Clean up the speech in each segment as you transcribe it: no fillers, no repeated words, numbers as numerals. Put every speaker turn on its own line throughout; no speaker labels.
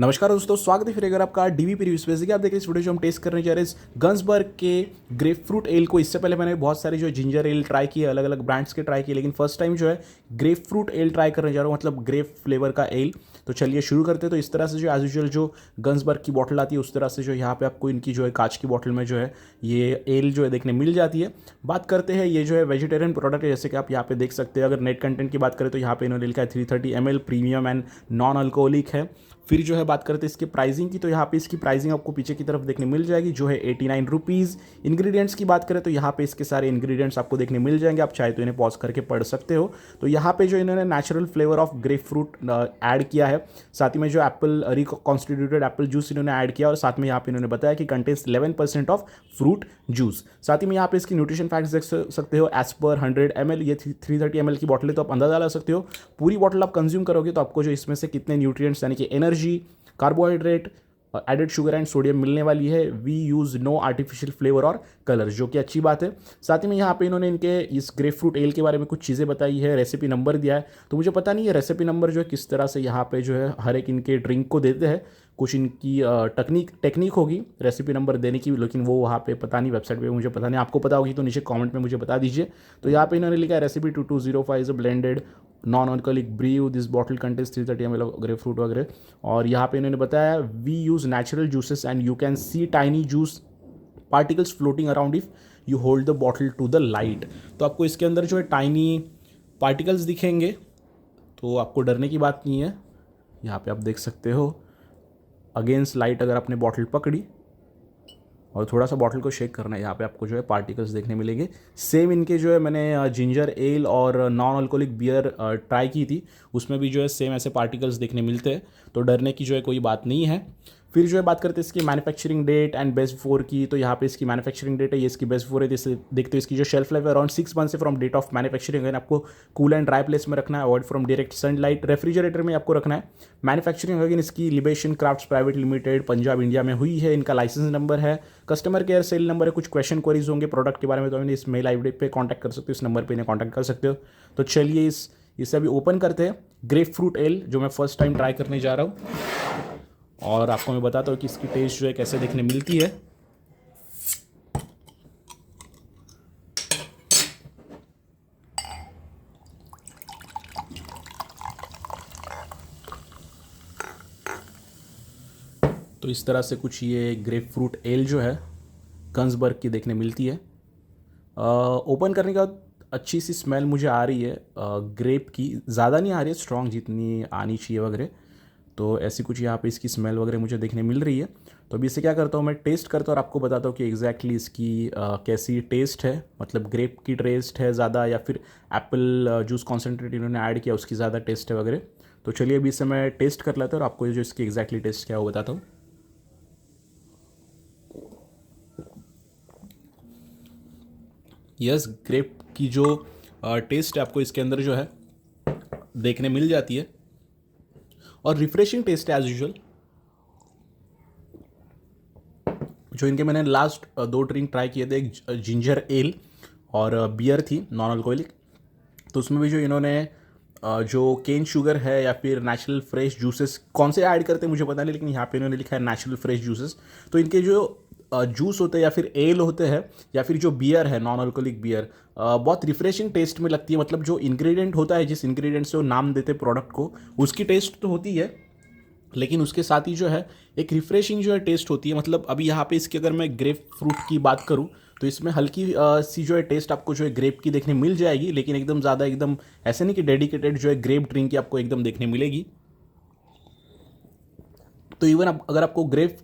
नमस्कार दोस्तों, स्वागत है फिर अगर आपका डीवीपी रिव्यूज पे। जैसे आप देख रहे हैं इस वीडियो जो हम टेस्ट करने जा रहे हैं गन्सबर्ग के ग्रेप फ्रूट एल को। इससे पहले मैंने बहुत सारे जो जिंजर एल ट्राई किए, अलग अलग ब्रांड्स के ट्राई किए, लेकिन फर्स्ट टाइम जो है ग्रेप फ्रूट एल ट्राई करने जा रहा हूँ, मतलब ग्रेप फ्लेवर का एल। तो चलिए शुरू करते हैं। तो इस तरह से जो एज यूजुअल जो गन्सबर्ग की बॉटल आती है उस तरह से जो यहाँ पे आपको इनकी जो है कांच की बॉटल में जो है ये एल जो है देखने मिल जाती है। बात करते हैं, ये जो है वेजिटेरियन प्रोडक्ट है, जैसे कि आप यहाँ पे देख सकते हैं। अगर नेट कंटेंट की बात करें तो यहाँ पे इन्होंने लिखा है 330 ml premium and non alcoholic है। फिर जो है बात करते हैं इसकी प्राइसिंग की, तो यहाँ पे इसकी प्राइसिंग आपको पीछे की तरफ देखने मिल जाएगी जो है 89 रुपीज़। इंग्रेडिएंट्स की बात करें तो यहाँ पे इसके सारे इंग्रेडिएंट्स आपको देखने मिल जाएंगे, आप चाहे तो इन्हें पॉज करके पढ़ सकते हो। तो यहाँ पे जो इन्होंने natural flavour of grape fruit add किया है, साथ ही में जो एप्पल रिकॉन्स्टिट्यूटेड एप्पल जूस इन्होंने ऐड किया, और साथ में यहाँ पे इन्होंने बताया कि कंटेन्स 11% ऑफ फ्रूट जूस। साथ ही में यहाँ पे इसकी न्यूट्रिशन फैक्ट्स देख सकते हो। एज पर 100 ml, ये 330 ml की बॉटल है, तो आप अंदाजा लगा सकते हो पूरी बॉटल आप कंज्यूम करोगे तो आपको जो इसमें से कितने न्यूट्रिएंट्स यानी कि energy, carbohydrate, added sugar and sodium मिलने वाली है। We use no artificial flavour और कलर, जो कि अच्छी बात है। साथ ही में यहाँ पे इन्होंने इनके इस ग्रेप फ्रूट एल के बारे में कुछ चीज़ें बताई है, रेसिपी नंबर दिया है। तो मुझे पता नहीं है रेसिपी नंबर जो है किस तरह से यहाँ पे जो है हर एक इनके ड्रिंक को देते हैं, कुछ इनकी टेक्निक होगी रेसिपी नंबर देने की, लेकिन वो वहाँ पे पता नहीं, वेबसाइट पे मुझे पता नहीं। आपको पता होगी तो नीचे कमेंट में मुझे बता दीजिए। तो यहाँ पे इन्होंने लिखा है recipe 2205 is a blended non alcoholic brew, this bottle contains 330 ml grapefruit वगैरह। और यहाँ पे इन्होंने बताया we use natural juices and you can see tiny juice particles floating around if you hold the bottle to the light. तो आपको इसके अंदर जो है टाइनी पार्टिकल्स दिखेंगे, तो आपको डरने की बात नहीं है। यहाँ पे आप देख सकते हो अगेंस्ट लाइट अगर आपने बॉटल पकड़ी और थोड़ा सा बॉटल को शेक करना है, यहाँ पे आपको जो है पार्टिकल्स देखने मिलेंगे। सेम इनके जो है मैंने जिंजर एल और नॉन अल्कोहलिक बियर ट्राई की थी, उसमें भी जो है सेम ऐसे पार्टिकल्स देखने मिलते हैं, तो डरने की जो है कोई बात नहीं है। फिर जो है बात करते हैं इसकी manufacturing date and best before की, तो यहाँ पे इसकी मैन्युफैक्चरिंग डेट है, ये इसकी बेस्ट बिफोर है। जैसे देखते हो इसकी जो शेल्फ लाइफ है अराउंड 6 मंथ से फ्रॉम डेट ऑफ मैन्युफैक्चरिंग है। आपको कूल एंड ड्राई प्लेस में रखना है, avoid from direct sunlight, refrigerator में आपको रखना है। मैन्युफैक्चरिंग अगेन इसकी Libation Crafts Private Limited Punjab India में हुई है। इनका लाइसेंस नंबर है, कस्टमर केयर सेल नंबर है। कुछ क्वेश्चन क्वेरीज होंगे प्रोडक्ट के बारे में तो इन्हें इस मेल आई डी पे कॉन्टैक्ट कर सकते हो, इस नंबर पर इन्हें कॉन्टैक्ट कर सकते हो। तो चलिए इसे अभी ओपन करते हैं, ग्रेप फ्रूट एल जो मैं फर्स्ट टाइम ट्राई करने जा रहा हूँ, और आपको मैं बताता हूँ कि इसकी टेस्ट जो है कैसे देखने मिलती है। तो इस तरह से कुछ ये ग्रेप फ्रूट एल जो है गन्सबर्ग की देखने मिलती है। ओपन करने के बाद अच्छी सी स्मेल मुझे आ रही है ग्रेप की, ज़्यादा नहीं आ रही है, स्ट्रॉन्ग जितनी आनी चाहिए वगैरह। तो ऐसी कुछ यहाँ पे इसकी स्मेल वगैरह मुझे देखने मिल रही है। तो अभी इसे क्या करता हूँ, मैं टेस्ट करता हूँ और आपको बताता हूँ कि एग्जैक्टली इसकी कैसी टेस्ट है, मतलब ग्रेप की टेस्ट है ज़्यादा या फिर एप्पल जूस कॉन्सेंट्रेट इन्होंने ऐड किया उसकी ज़्यादा टेस्ट है वगैरह। तो चलिए अभी इसे मैं टेस्ट कर लेता हूँ और आपको जो इसकी एग्जैक्टली टेस्ट क्या है वो बताता हूँ। यस, ग्रेप की जो टेस्ट है आपको इसके अंदर जो है देखने मिल जाती है, और रिफ्रेशिंग टेस्ट है एज यूजुअल। जो इनके मैंने लास्ट 2 ड्रिंक ट्राई किए थे, एक जिंजर एल और बियर थी नॉन अल्कोहलिक, तो उसमें भी जो इन्होंने जो केन शुगर है या फिर नेचुरल फ्रेश जूसेस कौन से ऐड करते हैं मुझे पता नहीं, लेकिन यहाँ पे इन्होंने लिखा है नेचुरल फ्रेश जूसेस। तो इनके जो जूस होते हैं या फिर एल होते हैं या फिर जो बियर है नॉन अल्कोहलिक बियर, बहुत रिफ्रेशिंग टेस्ट में लगती है। मतलब जो इंग्रेडिएंट होता है, जिस इंग्रेडिएंट से वो नाम देते हैं प्रोडक्ट को, उसकी टेस्ट तो होती है, लेकिन उसके साथ ही जो है एक रिफ्रेशिंग जो है टेस्ट होती है। मतलब अभी यहाँ पे इसकी अगर मैं ग्रेप फ्रूट की बात करूँ तो इसमें हल्की सी जो है टेस्ट आपको जो है ग्रेप की देखने मिल जाएगी, लेकिन एकदम ज़्यादा एकदम ऐसे नहीं कि डेडिकेटेड जो है ग्रेप ड्रिंक की आपको एकदम देखने मिलेगी। तो इवन अगर आपको ग्रेप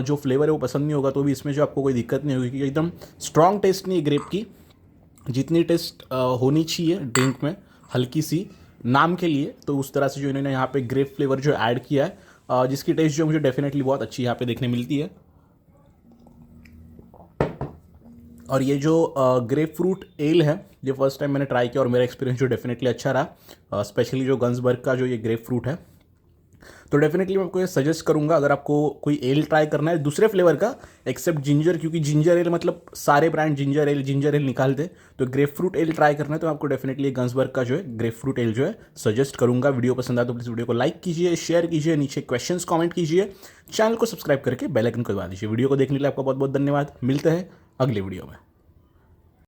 जो फ्लेवर है वो पसंद नहीं होगा तो भी इसमें जो आपको कोई दिक्कत नहीं होगी, क्योंकि एकदम स्ट्रॉन्ग टेस्ट नहीं है ग्रेप की, जितनी टेस्ट होनी चाहिए ड्रिंक में हल्की सी नाम के लिए। तो उस तरह से जो इन्होंने यहाँ पे ग्रेप फ्लेवर जो ऐड किया है, जिसकी टेस्ट जो मुझे डेफिनेटली बहुत अच्छी यहाँ पे देखने मिलती है। और ये जो ग्रेप फ्रूट एल है ये फर्स्ट टाइम मैंने ट्राई किया और मेरा एक्सपीरियंस जो डेफिनेटली अच्छा रहा, स्पेशली जो गन्सबर्ग का जो ये ग्रेप फ्रूट है। तो डेफिनेटली मैं आपको ये सजेस्ट करूंगा, अगर आपको कोई एल ट्राई करना है दूसरे फ्लेवर का एक्सेप्ट जिंजर, क्योंकि जिंजर एल मतलब सारे ब्रांड जिंजर एल निकालते, तो ग्रेप फ्रूट एल ट्राई करना है तो आपको डेफिनेटली गन्सबर्ग का जो है ग्रेप फ्रूट एल जो है सजेस्ट करूंगा। वीडियो पसंद आया तो प्लीज़ वीडियो को लाइक कीजिए, शेयर कीजिए, नीचे क्वेश्चंस कमेंट कीजिए, चैनल को सब्सक्राइब करके बेल आइकन को दबा दीजिए। वीडियो को देखने के लिए आपका बहुत बहुत धन्यवाद। मिलते हैं अगले वीडियो में।